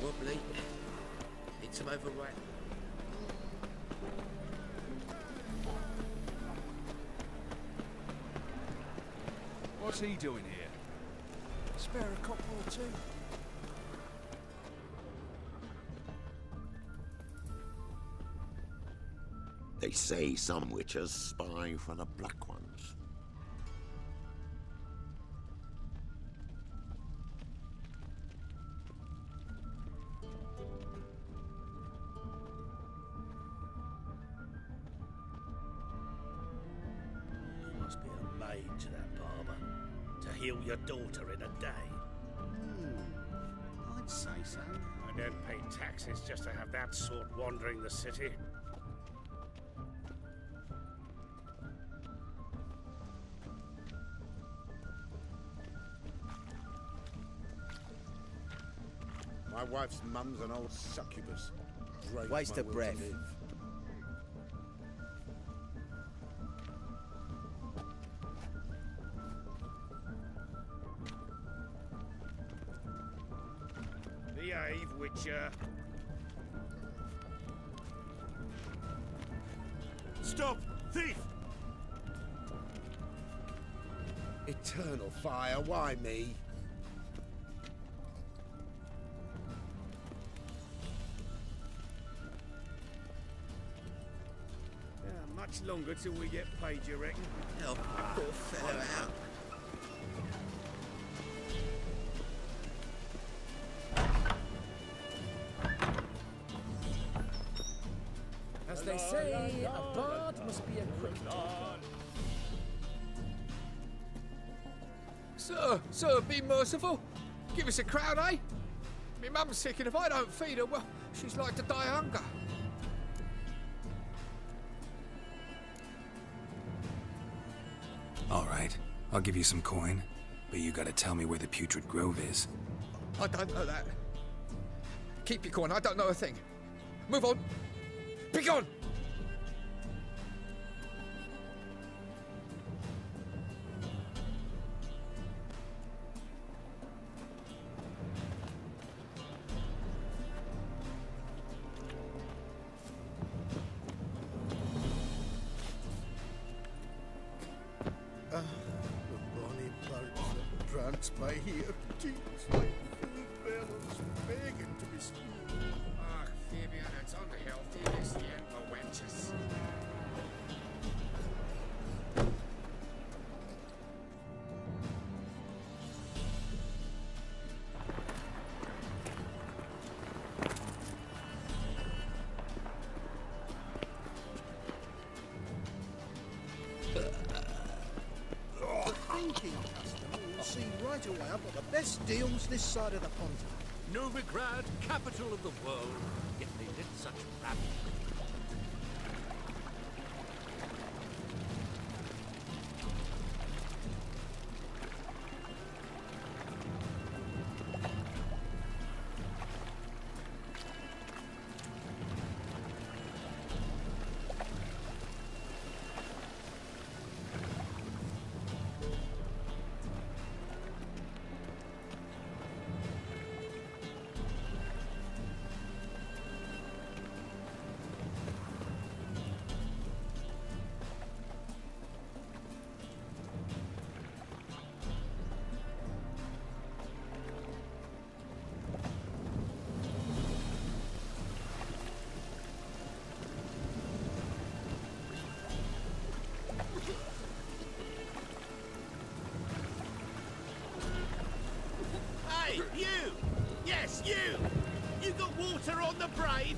wobbly. Need some override. What's he doing here? Spare a copper or two. They say some witches spy for the black ones. You must be a maid to that barber, to heal your daughter in a day. I'd say so. I don't pay taxes just to have that sort wandering the city. My wife's mum's an old succubus. Waste of breath. Behave, Witcher. Stop! Thief! Eternal fire, why me? Much longer till we get paid, you reckon? Help poor fellow out. As they say, a bard must be a quick talker. Sir, be merciful. Give us a crown, eh? My mum's sick, and if I don't feed her, well, she's like to die of hunger. All right, I'll give you some coin, but you gotta tell me where the Putrid Grove is. I don't know that. Keep your coin, I don't know a thing. Move on. Be gone! The bonny birds that prance by here, teach like full bellows, begging to be seen. Ah, Fabian, it's unhealthy, this yet, the wenches. Thinking customer will see right away I've got the best deals this side of the pond. Novigrad, capital of the world, yet they lit such rabid. Hey, you! Yes, you! You got water on the brain?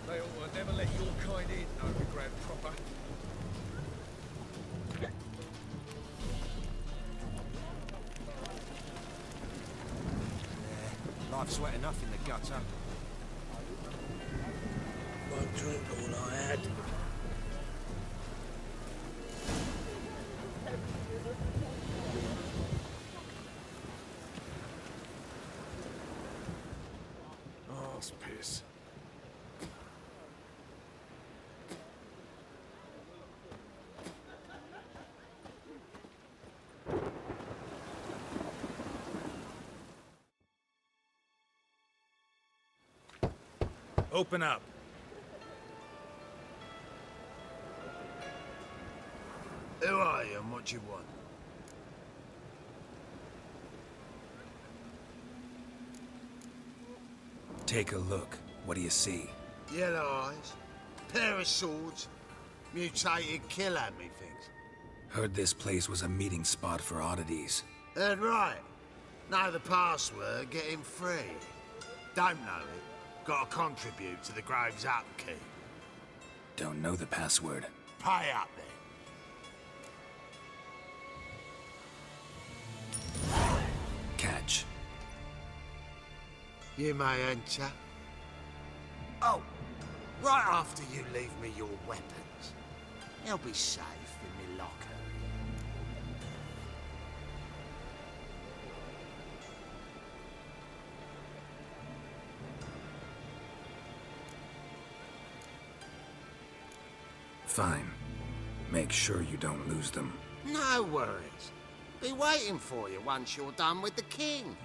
They ought to never let your kind in, Novigrad proper. Life's wet enough in the gutter. Won't drink all I had. Open up. Who are you and what do you want? Take a look. What do you see? Yellow eyes, pair of swords, mutated kill-at-me things. Heard this place was a meeting spot for oddities. Heard right. Know the password, get him free. Don't know it, gotta contribute to the Grove's upkeep. Don't know the password. Pay up then. Catch. You may enter. Oh, right after you leave me your weapons. They'll be safe in my locker. Fine. Make sure you don't lose them. No worries. Be waiting for you once you're done with the king.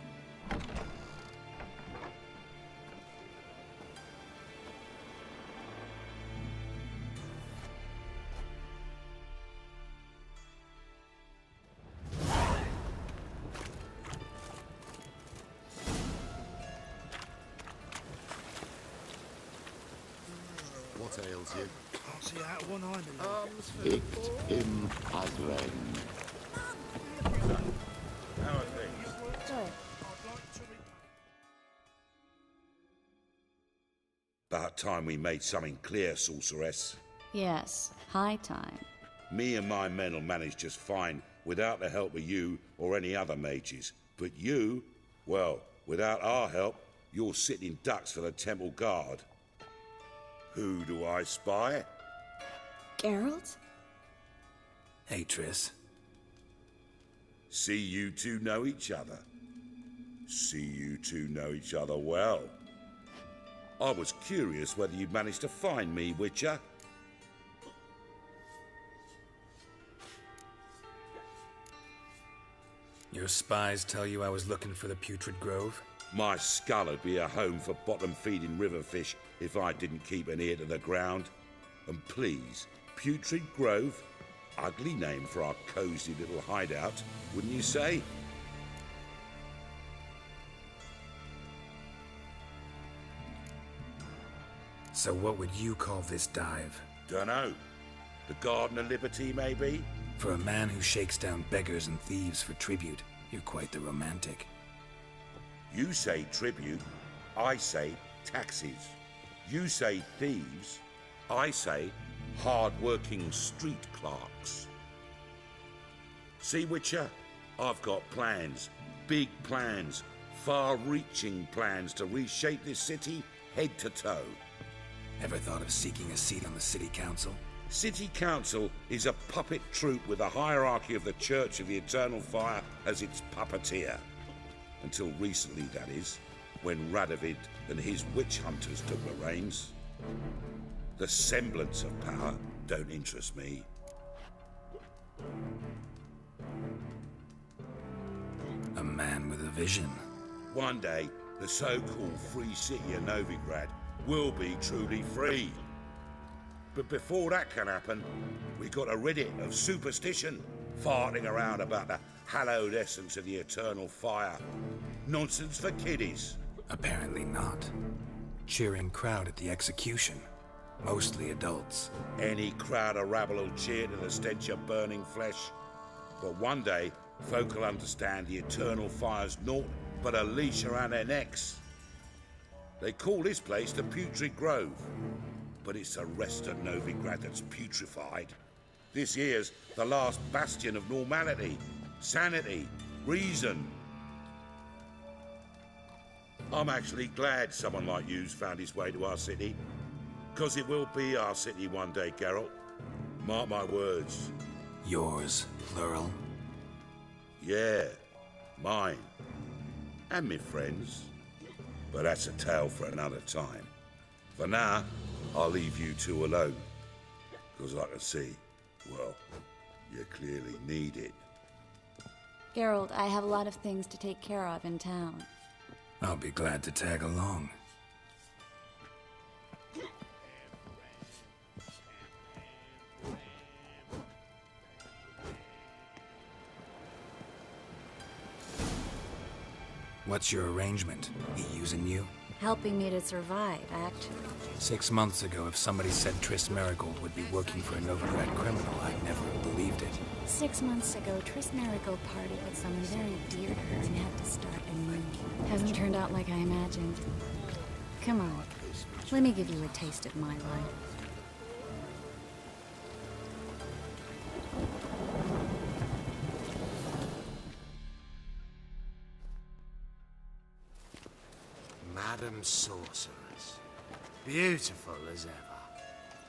What ails you? Can't see out of one eye, my lord. Arms for the poor. In Padren. How are things? About time we made something clear, sorceress. Yes, high time. Me and my men'll manage just fine without the help of you or any other mages. But you, well, without our help, you're sitting ducks for the temple guard. Who do I spy? Gerald? Hey, Triss. See you two know each other. See you two know each other well. I was curious whether you'd managed to find me, Witcher. Your spies tell you I was looking for the Putrid Grove? My skull would be a home for bottom-feeding river fish if I didn't keep an ear to the ground. And please, Putrid Grove? Ugly name for our cosy little hideout, wouldn't you say? So what would you call this dive? Dunno. The Garden of Liberty, maybe? For a man who shakes down beggars and thieves for tribute, you're quite the romantic. You say tribute, I say taxes. You say thieves, I say hard-working street clerks. See, Witcher, I've got plans, big plans, far-reaching plans to reshape this city head to toe. Ever thought of seeking a seat on the city council? City Council is a puppet troupe with the hierarchy of the Church of the Eternal Fire as its puppeteer. Until recently, that is, when Radovid and his witch hunters took the reins. The semblance of power don't interest me. A man with a vision. One day, the so-called free city of Novigrad will be truly free. But before that can happen, we got to rid it of superstition, farting around about the hallowed essence of the eternal fire. Nonsense for kiddies. Apparently not. Cheering crowd at the execution. Mostly adults. Any crowd of rabble will cheer to the stench of burning flesh. But one day, folk will understand the eternal fire's naught but a leash around their necks. They call this place the Putrid Grove. But it's the rest of Novigrad that's putrefied. This here's the last bastion of normality, sanity, reason. I'm actually glad someone like you's found his way to our city. Because it will be our city one day, Geralt. Mark my words. Yours, plural? Yeah, mine. And me friends. But that's a tale for another time. For now, I'll leave you two alone. Because I can see, well, you clearly need it. Gerald, I have a lot of things to take care of in town. I'll be glad to tag along. What's your arrangement? He using you? Helping me to survive, actually. 6 months ago, if somebody said Triss Merigold would be working for a Novigrad criminal, I'd never have believed it. 6 months ago, Triss Merigold partied with someone very dear to her and had to start anew. Hasn't turned out like I imagined. Come on, let me give you a taste of my life. Madam Sorceress. Beautiful as ever.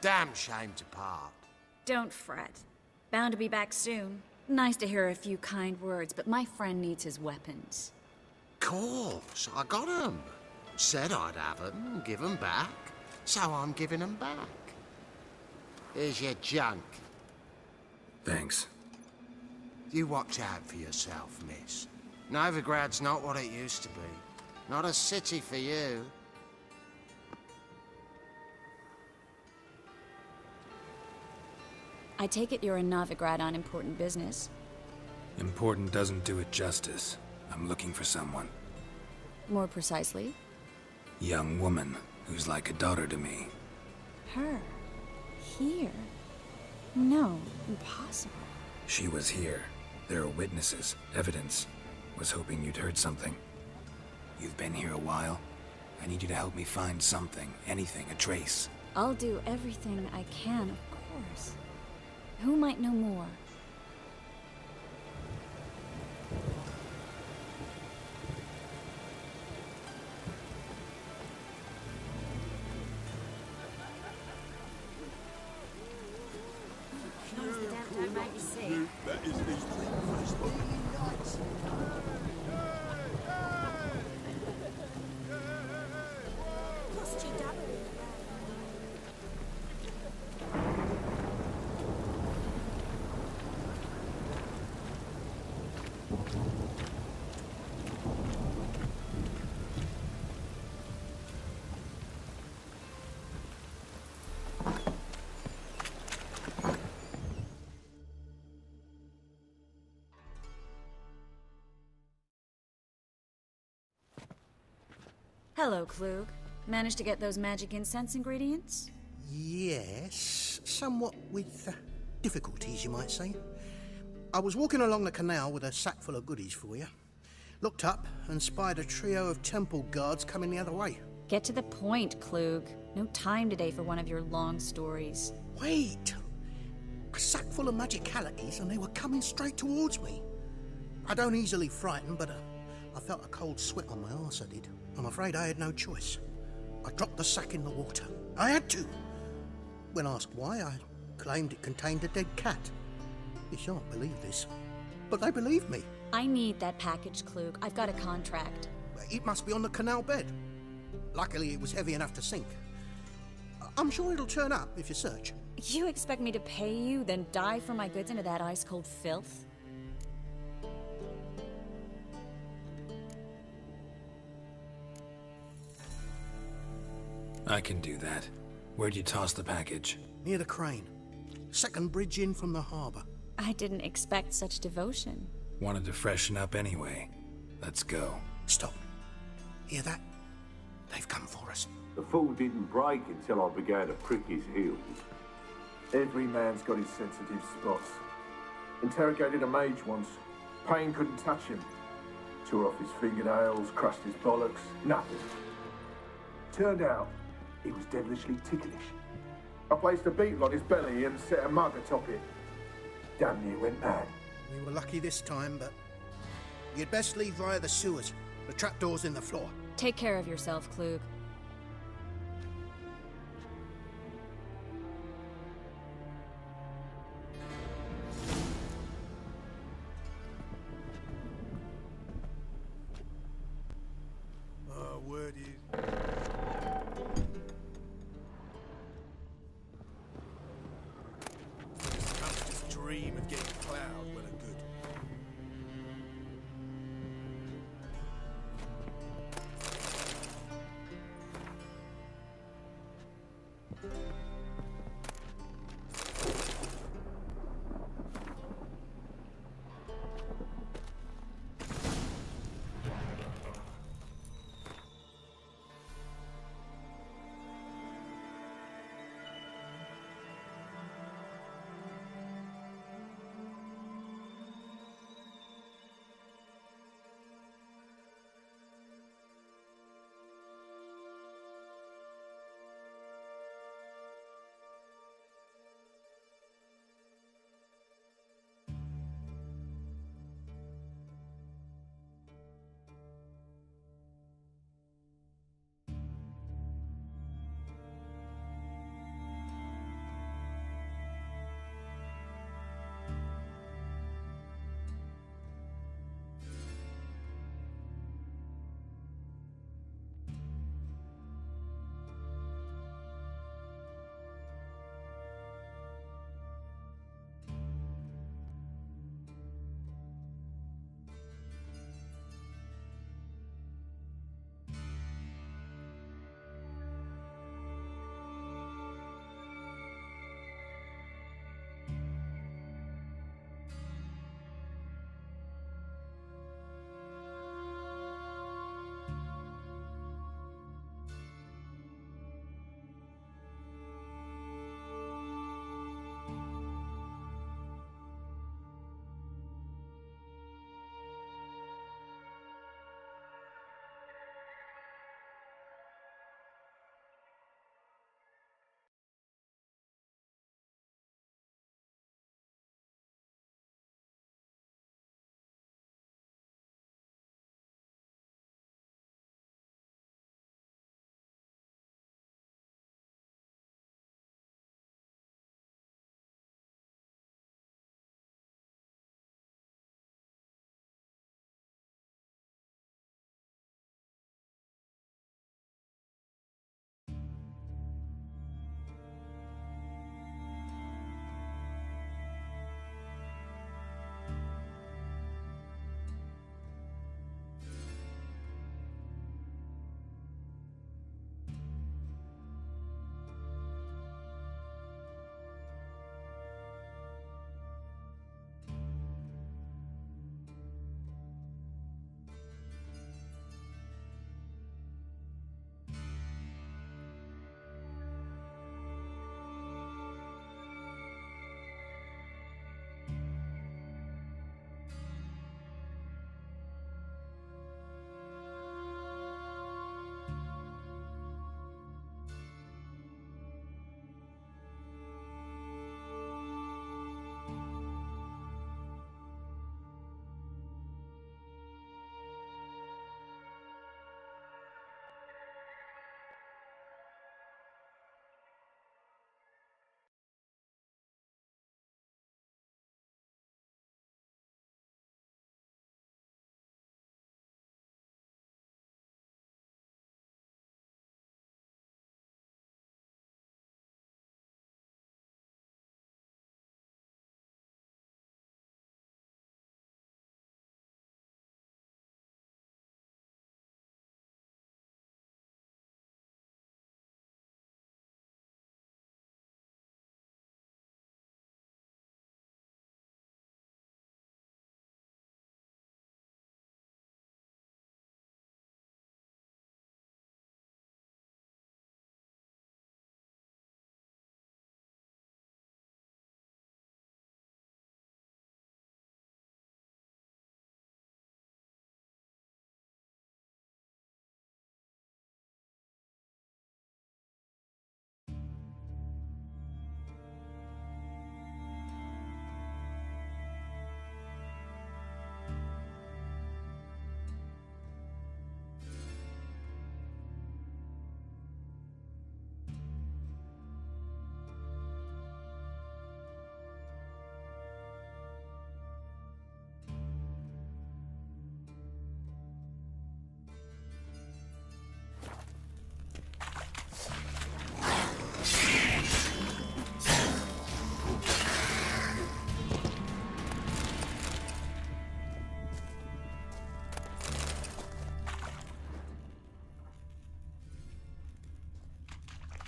Damn shame to part. Don't fret. Bound to be back soon. Nice to hear a few kind words, but my friend needs his weapons. Course, I got 'em. Said I'd have 'em and give 'em back. So I'm giving 'em back. Here's your junk. Thanks. You watch out for yourself, miss. Novigrad's not what it used to be. Not a city for you. I take it you're in Novigrad on important business. Important doesn't do it justice. I'm looking for someone. More precisely? Young woman who's like a daughter to me. Her? Here? No, impossible. She was here. There are witnesses, evidence. Was hoping you'd heard something. You've been here a while. I need you to help me find something, anything, a trace. I'll do everything I can, of course. Who might know more? That is these breakfast really nice. Hello, Klug. Managed to get those magic incense ingredients? Yes, somewhat with difficulties, you might say. I was walking along the canal with a sack full of goodies for you. Looked up and spied a trio of temple guards coming the other way. Get to the point, Klug. No time today for one of your long stories. Wait! A sack full of magicalities and they were coming straight towards me. I don't easily frighten, but I felt a cold sweat on my arse, I did. I'm afraid I had no choice. I dropped the sack in the water. I had to. When asked why, I claimed it contained a dead cat. You shan't believe this, but they believed me. I need that package, Klug. I've got a contract. It must be on the canal bed. Luckily, it was heavy enough to sink. I'm sure it'll turn up if you search. You expect me to pay you, then dive for my goods into that ice-cold filth? I can do that. Where'd you toss the package? Near the crane. Second bridge in from the harbour. I didn't expect such devotion. Wanted to freshen up anyway. Let's go. Stop. Hear that? They've come for us. The fool didn't break until I began to prick his heels. Every man's got his sensitive spots. Interrogated a mage once. Pain couldn't touch him. Tore off his fingernails, crushed his bollocks, nothing. Turned out, he was devilishly ticklish. I placed a beetle on his belly and set a mug atop it. Damn near went mad. We were lucky this time, but you'd best leave via the sewers. The trapdoor's in the floor. Take care of yourself, Klug. Word is... This dream of getting Cloud when a good.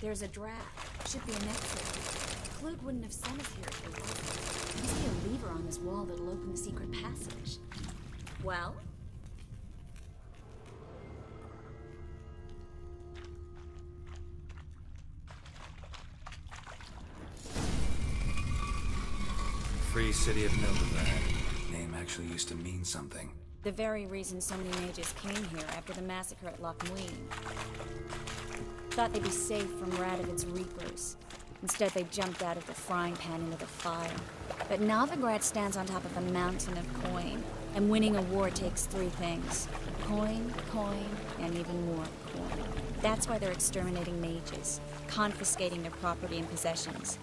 There's a draft. Should be an exit. Klug wouldn't have sent us here if there wasn't. Must be a lever on this wall that'll open the secret passage. Well? Free city of Novigrad. Name actually used to mean something. The very reason so many mages came here after the massacre at Loch Muin. Thought they'd be safe from Radovid's reapers. Instead, they jumped out of the frying pan into the fire. But Novigrad stands on top of a mountain of coin, and winning a war takes three things. Coin, coin, and even more coin. That's why they're exterminating mages, confiscating their property and possessions.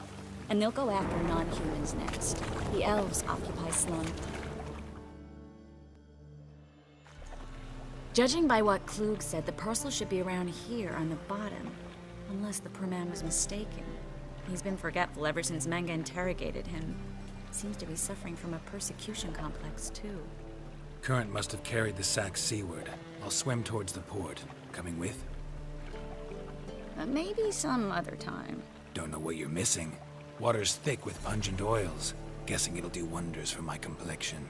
And they'll go after non-humans next. The elves occupy Slum. Judging by what Klug said, the parcel should be around here on the bottom. Unless the poor man was mistaken. He's been forgetful ever since Manga interrogated him. Seems to be suffering from a persecution complex, too. Current must have carried the sack seaward. I'll swim towards the port. Coming with? Maybe some other time. Don't know what you're missing. Water's thick with pungent oils. Guessing it'll do wonders for my complexion.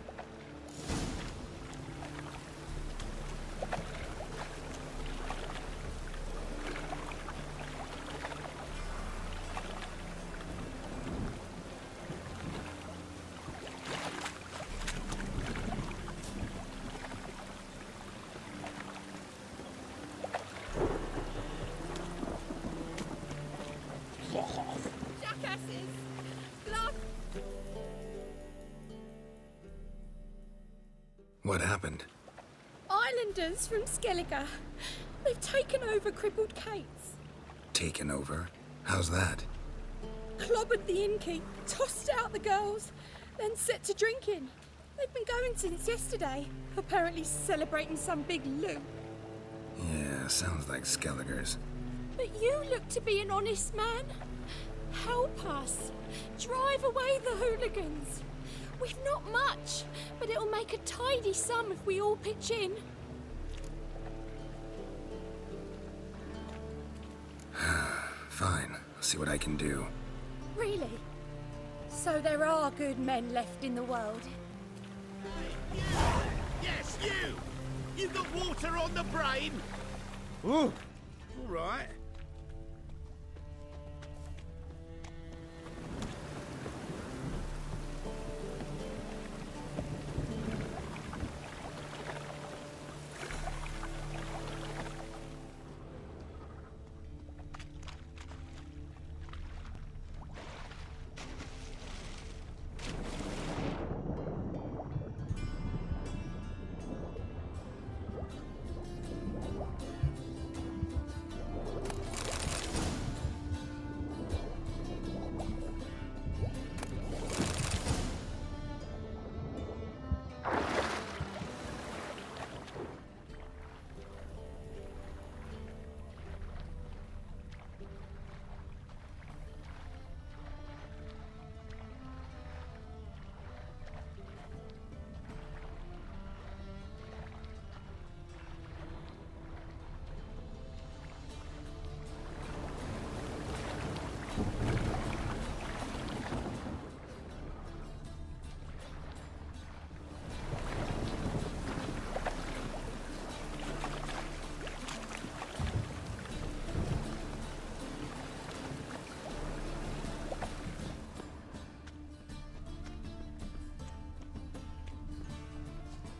What happened? Islanders from Skellige. They've taken over crippled Kate's. Taken over? How's that? Clobbered the innkeep, tossed out the girls, then set to drinking. They've been going since yesterday, apparently celebrating some big loot. Yeah, sounds like Skellige's. But you look to be an honest man. Help us. Drive away the hooligans. We've not much, but it'll make a tidy sum if we all pitch in. Fine, I'll see what I can do. Really? So there are good men left in the world? Yes, you! You got water on the brain? Oh, all right.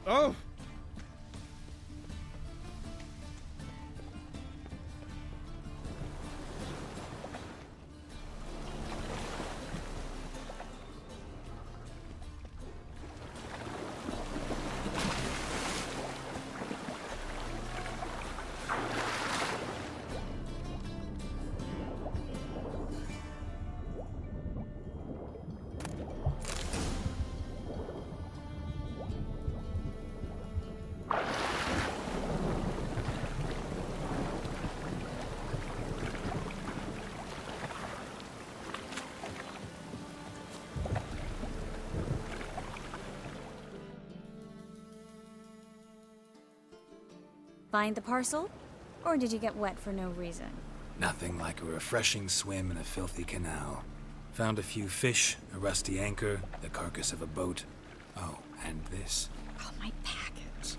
Oh! Find the parcel? Or did you get wet for no reason? Nothing like a refreshing swim in a filthy canal. Found a few fish, a rusty anchor, the carcass of a boat. Oh, and this. Oh, my package.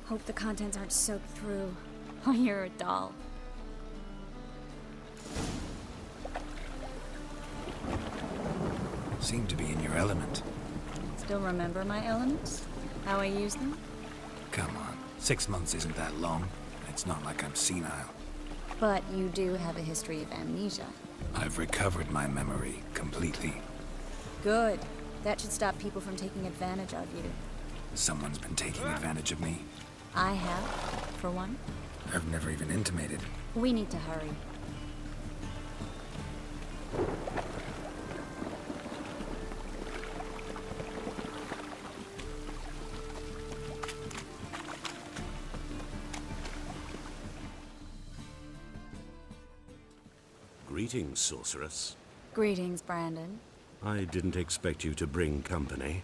Hope the contents aren't soaked through. Oh, you're a doll. Seem to be in your element. Still remember my elements? How I use them? Come on, 6 months isn't that long. It's not like I'm senile. But you do have a history of amnesia. I've recovered my memory completely. Good. That should stop people from taking advantage of you. Someone's been taking advantage of me. I have, for one. I've never even intimated. We need to hurry. Greetings, sorceress. Greetings, Brandon. I didn't expect you to bring company.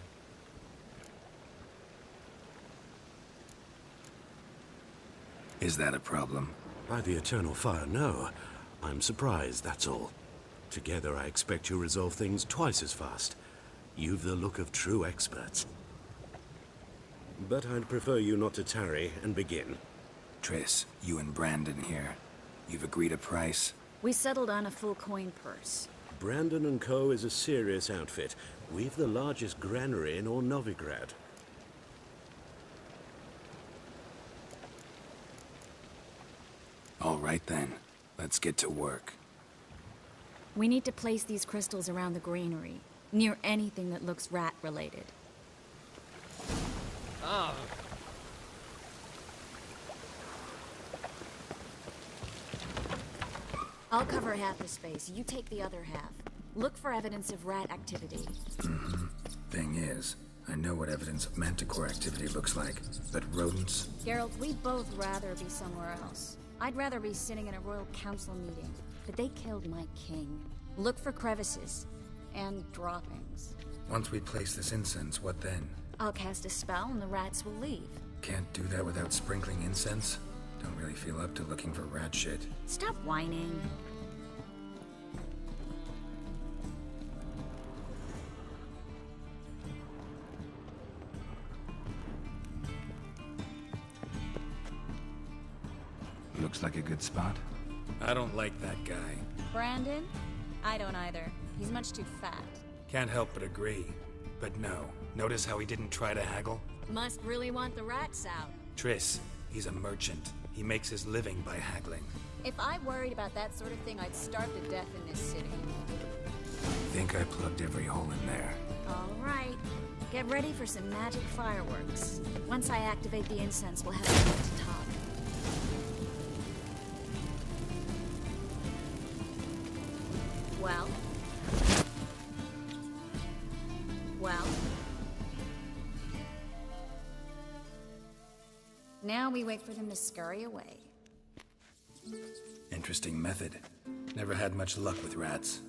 Is that a problem? By the eternal fire, no. I'm surprised, that's all. Together, I expect you resolve things twice as fast. You've the look of true experts. But I'd prefer you not to tarry and begin. Triss, you and Brandon here. You've agreed a price? We settled on a full coin purse. Brandon & Co. is a serious outfit. We've the largest granary in all Novigrad. All right then. Let's get to work. We need to place these crystals around the granary, near anything that looks rat-related. Ah. I'll cover half the space. You take the other half. Look for evidence of rat activity. Thing is, I know what evidence of manticore activity looks like, but rodents? Gerald, we'd both rather be somewhere else. I'd rather be sitting in a royal council meeting, but they killed my king. Look for crevices and droppings. Once we place this incense, what then? I'll cast a spell and the rats will leave. Can't do that without sprinkling incense? Don't really feel up to looking for rat shit. Stop whining. Looks like a good spot. I don't like that guy. Brandon? I don't either. He's much too fat. Can't help but agree. But no, notice how he didn't try to haggle? Must really want the rats out. Triss, he's a merchant. He makes his living by haggling. If I worried about that sort of thing, I'd starve to death in this city. Think I plugged every hole in there. All right. Get ready for some magic fireworks. Once I activate the incense, we'll have a minute to talk. Well? Well? Now we wait for them to scurry away. Interesting method. Never had much luck with rats.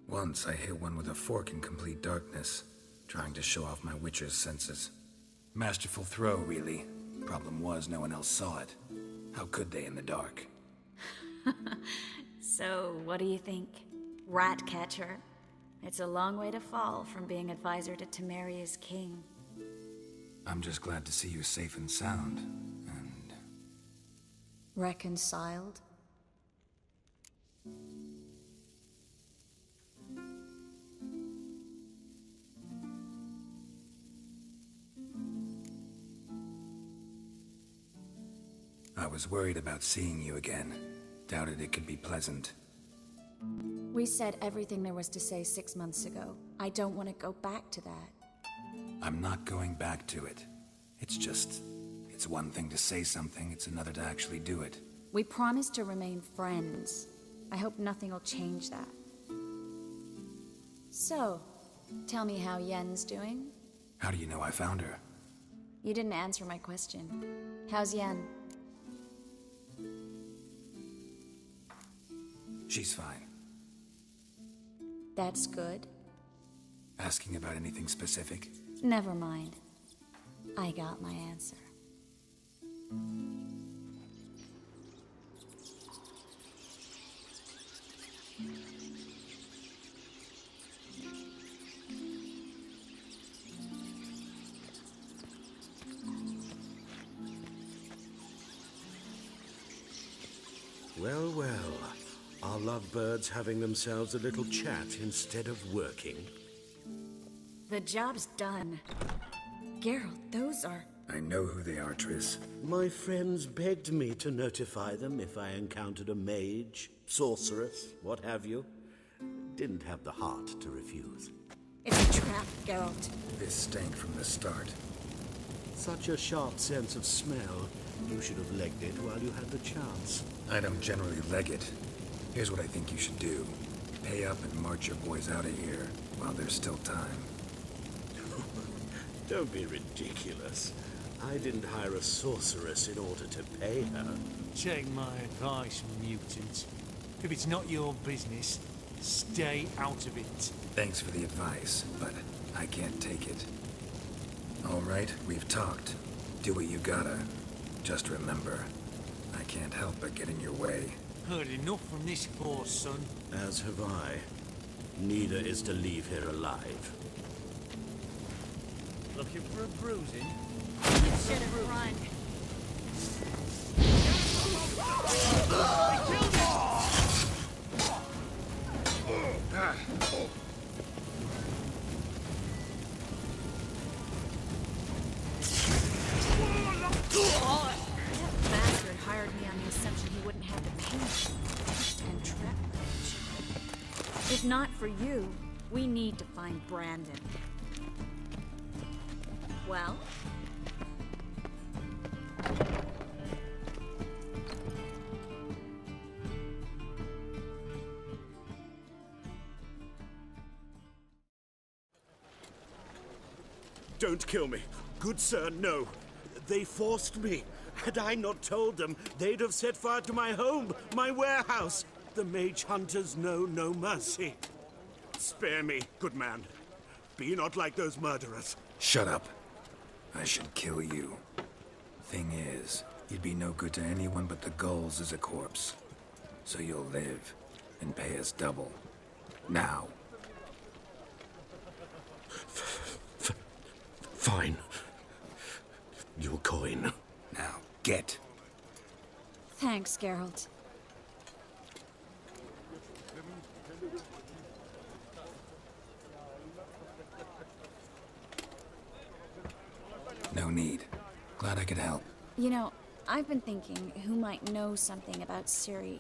Once I hit one with a fork in complete darkness, trying to show off my witcher's senses. Masterful throw, really. Problem was, no one else saw it. How could they in the dark? So, what do you think? Rat catcher? It's a long way to fall from being advisor to Temeria's king. I'm just glad to see you safe and sound, and... Reconciled? I was worried about seeing you again. Doubted it could be pleasant. We said everything there was to say 6 months ago. I don't want to go back to that. I'm not going back to it. It's just... it's one thing to say something, it's another to actually do it. We promised to remain friends. I hope nothing will change that. So, tell me how Yen's doing? How do you know I found her? You didn't answer my question. How's Yen? She's fine. That's good. Asking about anything specific? Never mind. I got my answer. Well, well. Are lovebirds having themselves a little chat instead of working? The job's done. Gerald, those are... I know who they are, Triss. My friends begged me to notify them if I encountered a mage, sorceress, what have you. Didn't have the heart to refuse. It's a trap, Gerald. This stank from the start. Such a sharp sense of smell. You should have legged it while you had the chance. I don't generally leg it. Here's what I think you should do. Pay up and march your boys out of here while there's still time. Don't be ridiculous. I didn't hire a sorceress in order to pay her. Take my advice, mutant. If it's not your business, stay out of it. Thanks for the advice, but I can't take it. All right, we've talked. Do what you gotta. Just remember, I can't help but get in your way. Heard enough from this horse, son. As have I. Neither is to leave here alive. Looking for a bruising? You should have run. That bastard hired me on the assumption he wouldn't have the patience and trap range. If not for you, we need to find Brandon. Well? Don't kill me. Good sir, no. They forced me. Had I not told them, they'd have set fire to my home, my warehouse. The mage hunters know no mercy. Spare me, good man. Be not like those murderers. Shut up. I should kill you. Thing is, you'd be no good to anyone but the gulls as a corpse. So you'll live and pay us double. Now. Fine. Your coin. Now, get. Thanks, Gerald. No need. Glad I could help. You know, I've been thinking who might know something about Ciri.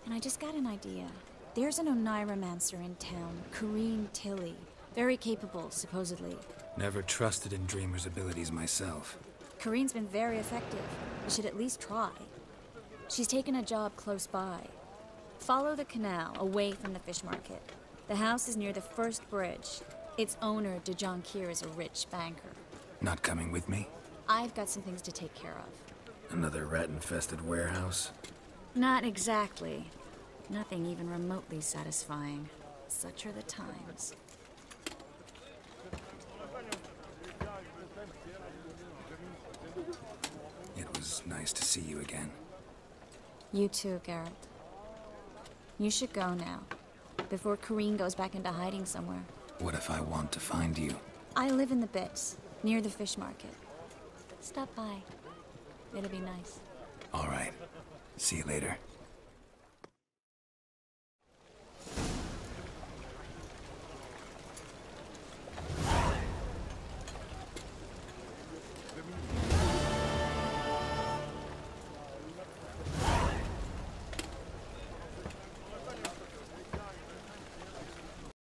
And I just got an idea. There's an Oneiromancer in town, Corrine Tilly. Very capable, supposedly. Never trusted in Dreamer's abilities myself. Corrine's been very effective. You should at least try. She's taken a job close by. Follow the canal, away from the fish market. The house is near the first bridge. Its owner, DeJohn Kier, is a rich banker. Not coming with me? I've got some things to take care of. Another rat-infested warehouse? Not exactly. Nothing even remotely satisfying. Such are the times. It was nice to see you again. You too, Gerald. You should go now, before Corrine goes back into hiding somewhere. What if I want to find you? I live in the Bits, near the fish market. Stop by. It'll be nice. All right. See you later.